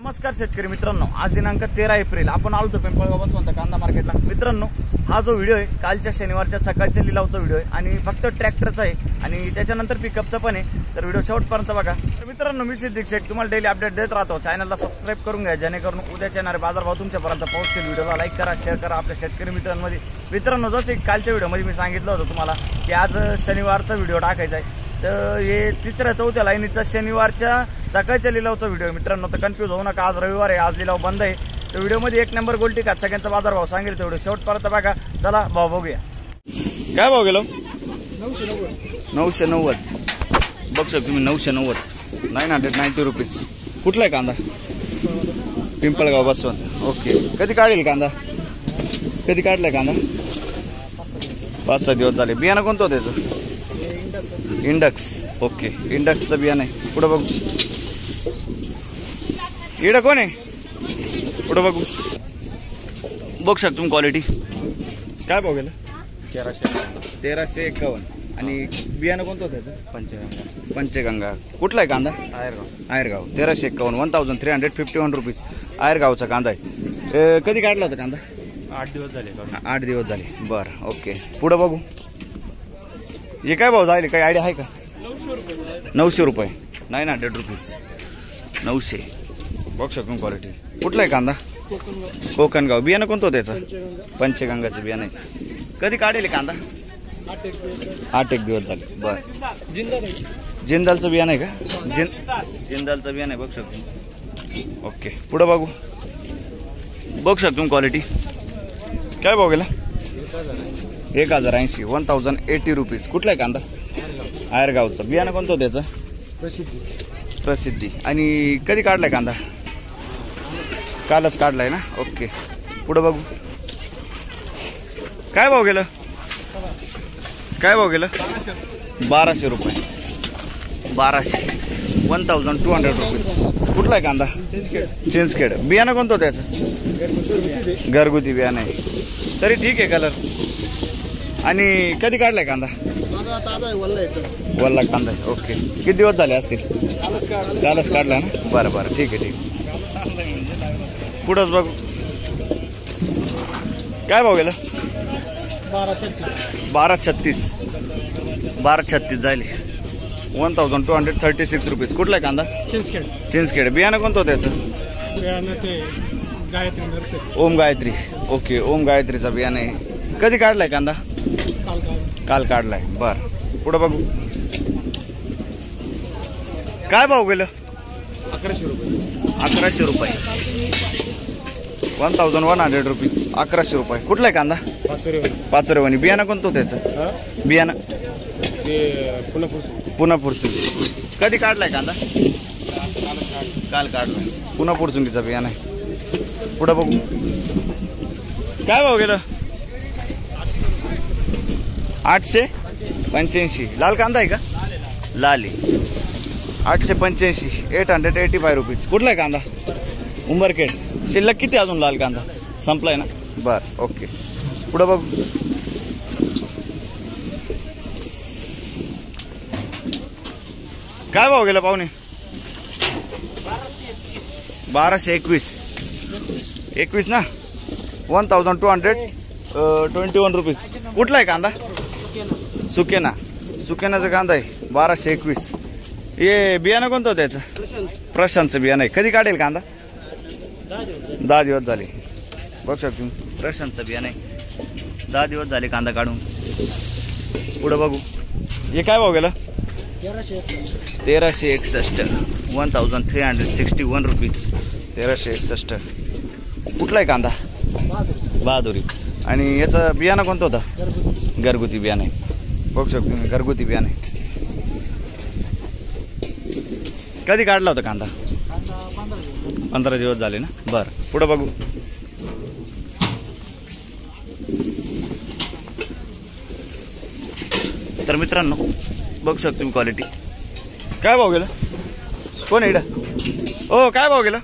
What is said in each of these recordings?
नमस्कार शेतकरी मित्रांनो, आज दिनांक 13 एप्रिल आपण आलो होतो पिंपळगाव बसवंत कांदा मार्केटला। मित्रांनो, हा जो व्हिडिओ आहे कालच्या शनिवारच्या सकाळच्या लिलावचा व्हिडिओ आहे आणि फक्त ट्रॅक्टरचा आहे आणि त्याच्यानंतर पिकअपचा पण आहे, तर व्हिडिओ शेवटपर्यंत बघा। तर मित्रांनो, मी सिद्दीक शेख तुम्हाला डेली अपडेट देत राहतो। चॅनलला सबस्क्राइब करून घ्या जेणेकरून उद्याच्या येणारे बाजारभाव तुमच्यापर्यंत पोहोचतील। व्हिडिओला लाईक करा, शेअर करा आपल्या शेतकरी मित्रांमध्ये। मित्रांनो, जसे कालच्या व्हिडिओमध्ये मी सांगितलं होतं तुम्हाला की आज शनिवारचा व्हिडिओ टाकायचा आहे, तर हे तिसऱ्या चौथ्या लाईनीचा शनिवारच्या सकाळच्या लिलावचा व्हिडिओ। मित्रांनो, तर कन्फ्यूज होऊ नका, आज रविवार आहे, आज लिलाव बंद आहे। तर व्हिडिओमध्ये एक नंबर गोल्टी का सगळ्यांचा बाजारभाव सांगेल, तर व्हिडिओ शेवटपर्यंत बघा। चला भाव बघूया, काय भाव गेलो? 990 बघ शकतो तुम्ही, 990 990 रुपीज। कुठला आहे कांदा? पिंपळगाव बसवंत। ओके, कधी काढेल कांदा? कधी काढलाय कांदा? 5-6 दिवस झाले। बियाणं कोणतं होतं त्याचं? इंडक्स। ओके, इंडक्सचं बियाणं आहे। पुढे बघू, इकडं कोण आहे? पुढे बघू, बघू शकतो तुम्ही क्वालिटी। काय भाव गेलं? 1351। आणि बियाणं कोणतं होतं त्याचं? पंचगंगा। कुठला आहे कांदा? आयरगाव 1351 1351 रुपीज आयरगावचा कांदा आहे। कधी काढला होता कांदा? 8 दिवस झाले। 8 दिवस झाले, बरं। ओके, पुढे बघू, हे काय भाव जाईल? काही आयडिया आहे का? 900 रुपये 900 रुपीज 900। बघू शकतो क्वालिटी। कुठला आहे कांदा? कोकणगाव। बियाणं कोणतं होतं त्याचं? पंचगंगाचं बियाणं आहे। कधी काढेल कांदा? 8 एक दिवस झाले, बरं। जिंदालचं बियाणं आहे का? जिंदालचं बियाणं आहे, बघू शकतो। ओके, पुढं बघू, बघू शकतो क्वालिटी। काय भाव गेला? 1080 1080 रुपीज। कुठला आहे कांदा? आयरगावचं। बियाणं कोणतं होतं त्याचं? प्रसिद्धी। आणि कधी काढलाय कांदा? कालच काढलाय ना? ओके, पुढे बघू, काय भाव गेलं? काय भाव गेलं? 1200 रुपये 1200 1200 रुपीज। कुठला आहे कांदा? चिंचखेड। बियाणं कोणतं होतं त्याचं? घरगुती बियाणं आहे, तरी ठीक आहे कलर। आणि कधी काढलाय कांदा? वल्ला कांदा आहे। ओके, किती दिवस झाले असतील? कालच काढला ना? बरं बरं, ठीक आहे ठीक आहे। पुढंच बघू, काय भाव गेलं? 1236 जाईल 1236 रुपीज। कुठला आहे कांदा? चिंचखेड। बियाणं कोणतं होतं त्याचं? ओम गायत्री। ओके, ओम गायत्रीचा बियाणं आहे। कधी काढलाय कांदा? काल काढलाय, बर। पुढे बघू, काय भाव गेलं? 1100 रुपये 1100 रुपये 1100 रुपीज 1100 रुपये। कुठला आहे कांदा? पाचरेवानी। बियाणं कोणतं होतं त्याचं? बियाणं पुन्हा फुरसुंगी। कधी काढलाय कांदा? काल काढलाय, पुन्हा फुरसुंगीचा बियाणं आहे। पुढे बघू, काय भाव गेलं? 885। लाल कांदा आहे का? लाल आहे, 885 885 रुपीज। कुठला आहे कांदा? उंबरखेड। शिल्लक किती अजून लाल कांदा? संपलाय ना? बर, ओके, पुढे बघू, काय भाव गेला पाहुणे? 1221 ना? 1221 रुपीज। कुठला आहे कांदा? सुकेनाचा कांदा आहे, 1221। हे बियाणं कोणतं होतं त्याचं? प्रशांतचं बियाणं आहे। कधी काढेल कांदा? 10 दिवस झाले, बघू शकतो। प्रशांतचं बियाणं आहे, 10 दिवस झाले कांदा काढून। पुढे बघू, हे काय भाव गेलं? 1361 1361 रुपीज 1361। कुठला आहे कांदा? बहादुरी। आणि याचं बियाणं कोणतं होतं? घरगुती बियाणं आहे, बघू शकतो तुम्ही, घरगुती बियाणं आहे। कधी काढला होता कांदा? 15 दिवस झाले ना? बरं, पुढे बघू, तर मित्रांनो बघू शकतो तुम्ही क्वालिटी। काय भाव गेलं? कोण आहे इकडं? ओ, काय भाव गेलं?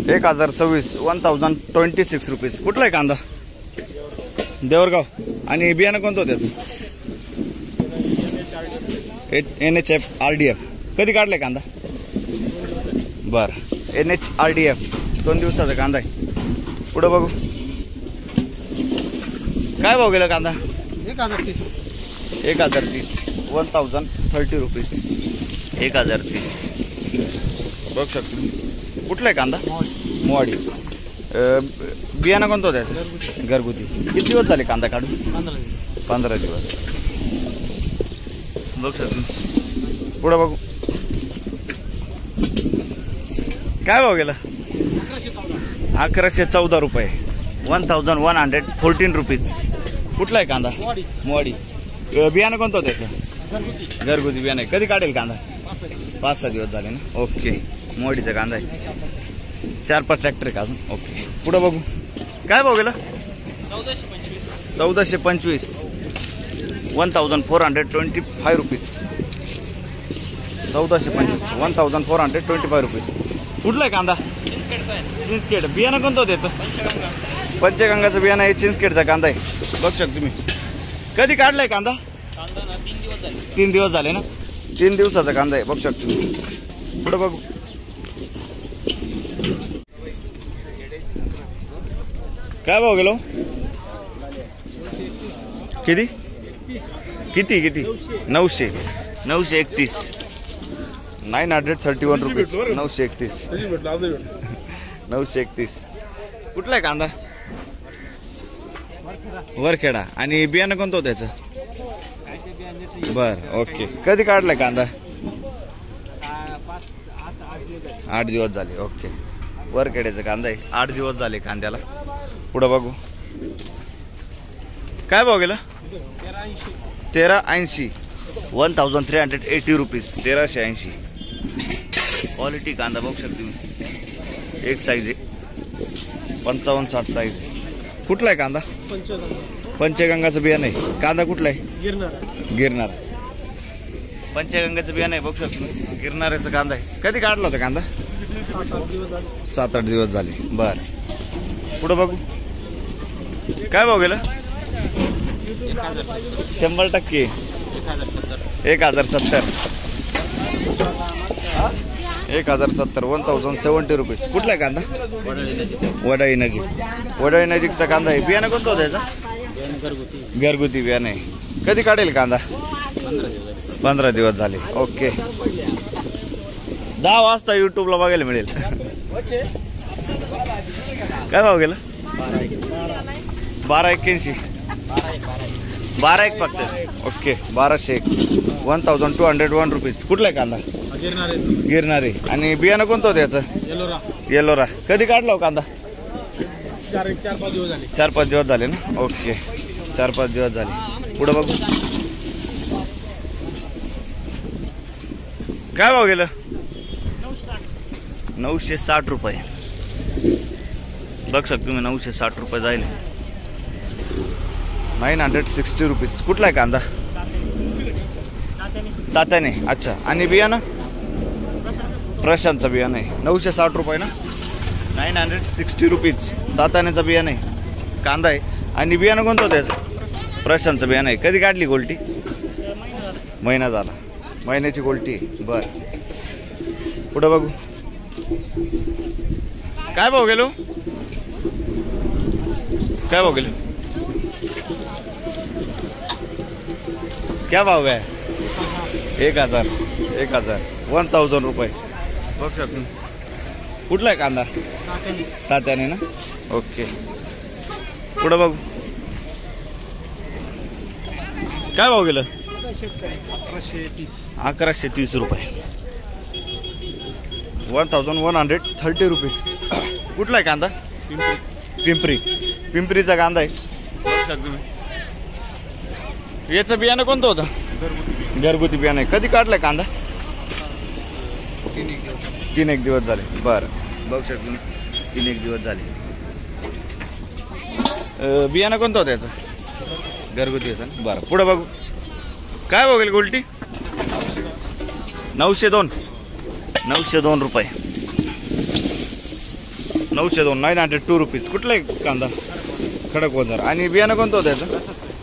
1026 1026 रुपीज। कुठला आहे कांदा? देवरगाव। आणि बियाणं कोणतं होतं त्याचं? NHF RDF कधी काढलाय कांदा? बर. NHRDF 2 दिवसाचा कांदा आहे. पुढे बघू काय भाव गेला कांदा? 1030. 1030 1030 रुपीज 1030. बघू शकतो. कुठला आहे कांदा? मोवाडी. बियाणं कोणतं त्याचं? घरगुती. किती दिवस झाले कांदा काढून? 15 दिवस. बघू शकतो. पुढे बघू काय भाव गेला? 1114 रुपये 1114 रुपीज. कुठला आहे कांदा? मोवाडी. बियाणं कोणतं त्याचं? घरगुती बियाणं आहे. कधी काढेल कांदा? 5-6 दिवस झाले ना. ओके. मोवाडीचा कांदा आहे. 4-5 ट्रॅक्टर आहे का अजून? ओके. पुढं बघू काय भाव गेला? 1425 1425 रुपीज. 1425 1425 रुपीज. कुठला आहे कांदा? चिंचखेड. बियाणं कोणतं त्याचं? पंचगंगाचं बियाणं आहे. चिंचखेडचा कांदा आहे. बघू शकतो तुम्ही. कधी काढलाय कांदा? 3 दिवस झाले ना. 3 दिवसाचा कांदा आहे. बघू शकतो तुम्ही. पुढे बघू काय भाव गेलो? किती किती किती? 931 931 रुपीज. 931. कुठला आहे कांदा? वरखेडा. आणि बियाणं कोणतं होतं त्याचं? बर. ओके. कधी काढलाय कांदा? 8 दिवस झाले. ओके. वरखेड्याचा कांदा आहे. 8 दिवस झाले कांद्याला. पुढं बघू काय भाव गेला? 1380 1380 रुपीज. 1380. क्वालिटी कांदा बघू शकतो तुम्ही. एक साईज आहे 55-60 साईज. कुठला आहे कांदा? पंचगंगाचं बियाणं आहे. कांदा कुठला आहे? गिरनार. पंचगंगाचं बियाणं आहे. बघू शकतो. गिरणाऱ्याचा कांदा आहे. कधी काढला होता कांदा? 7-8 दिवस झाले. बर. पुढं बघू काय भाव गेला? 100% 1070 1070 रुपीज. कुठला आहे कांदा? वडाळी नजीक. वडाळी नजीकचा कांदा आहे. बियाणं कोणतं होतं त्याचं? घरगुती बियाणं आहे. कधी काढेल कांदा? 15 दिवस झाले. ओके. 10 वाजता युट्यूबला बघायला मिळेल. काय भाव गेला? 1281 12 फक्त. ओके. 1201 1201 रुपीज. कुठला आहे कांदा? गिरणारे. आणि बियाणं कोणतं होतं याचं? येलोरा. कधी काढला हो कांदा? 4-5 दिवस झाले ना. ओके. 4-5 दिवस झाले. पुढे बघू काय भाव गेलं? 960 रुपये. बघ शकतो तुम्ही. 960 रुपये जाईल. 960 रुपीज. कुठला आहे कांदा? तात्याने. अच्छा. आणि बियाणं? प्रशांतचं बियाणं आहे. 960 रुपये ना. 960 रुपीज. तात्यानेचा बियाणं आहे. कांदा आहे. आणि बियाणं कोणतं होतं त्याचं? प्रशांतचं बियाणं आहे. कधी काढली गोल्टी? महिना झाला. महिन्याची गोल्टी. बर. पुढं बघू काय भाव गेलो? काय भाव गेलो? क्या भाव है? 1000 1000 रुपये. बघ शकतो. कुठला आहे कांदा? तात्याने ना. ओके. पुढं बघू काय भाव गेलं? 1130 रुपये. 1130 रुपीज. कुठला आहे कांदा? पिंपरीचा कांदा आहे. बघू शकतो. याचं बियाणं कोणतं होतं? घरगुती बियाणं आहे. कधी काढलाय कांदा? 3-1 दिवस झाले. बरं. बघू शकतो. 3-1 दिवस झाले. बियाणं कोणतं होतं याचं? घरगुती होतं. बरं. पुढं बघू काय बघेल गोल्टी? 902 रुपये. 902 रुपीज. कुठला आहे कांदा? खडक वजर. आणि बियाणं कोणतं होतं याचं?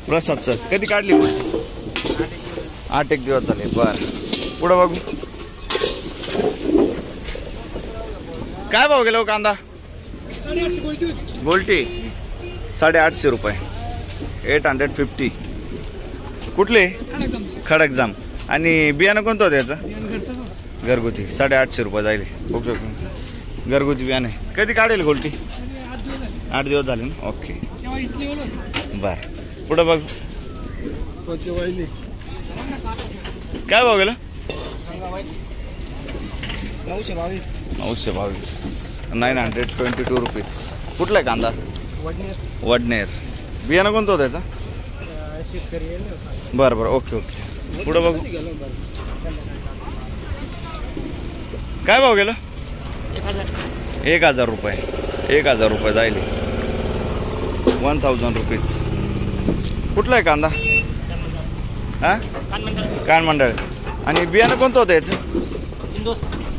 प्रसादचं. कधी काढली गोल्टी? 8-1 दिवस झाले. बरं. पुढं बघू काय भाव गेला हो कांदा? गोल्टी 850 रुपये, 850. कुठले? खडकजाम. आणि बियाणं कोणतं होतं याचं? घरगुती 850 रुपये जाईल. बघू शकतो घरगुती बियाणं आहे. कधी काढेल गोल्टी? 8 दिवस झाले ना. ओके बर. पुढं बघ काय भाव गेलं? 922, 922 रुपीज. कुठला आहे कांदा? वडनेर. बियाणं कोणतं होतं याचं? बरं बरं ओके ओके. पुढं बघू काय भाव गेलं? 1000 रुपये, 1000 रुपये जाईल. 1000 रुपीज. कुठला आहे कांदा? हा कान मंडळ. आणि बियाणं कोणतं होतं याचं?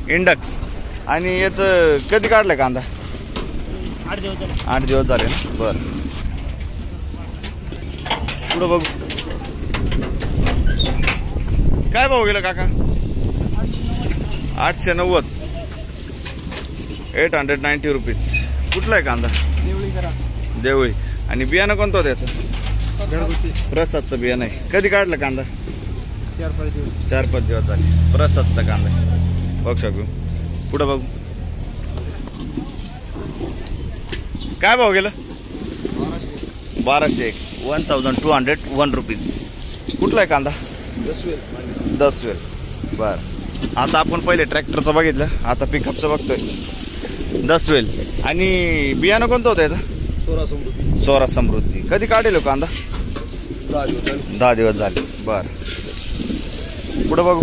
इंडक्स. आणि याचं कधी काढलं कांदा? 8 दिवस झाले ना. बरं पुढं बघू काय भाव गेलं काका? 890, 890 रुपीज. कुठला आहे कांदा? देवळी. आणि बियाणं कोणतं होतं याचं? प्रसादचं बियाणं आहे. कधी काढलं कांदा? 4-5 दिवस झाले. प्रसादचा कांदा आहे. बघू शकू. पुढं बघू काय भाव गेलं? 1201, 1201 रुपीज. कुठला आहे कांदा? 10 वेल. बर. आता आपण पहिले ट्रॅक्टरचं बघितलं, आता पिकअपचं बघतोय. 10 वेल. आणि बियाणं कोणतं होतं याचं? स्वराज समृद्धी. कधी काढेल कांदा? 10 दिवस झाले. बर पुढं बघू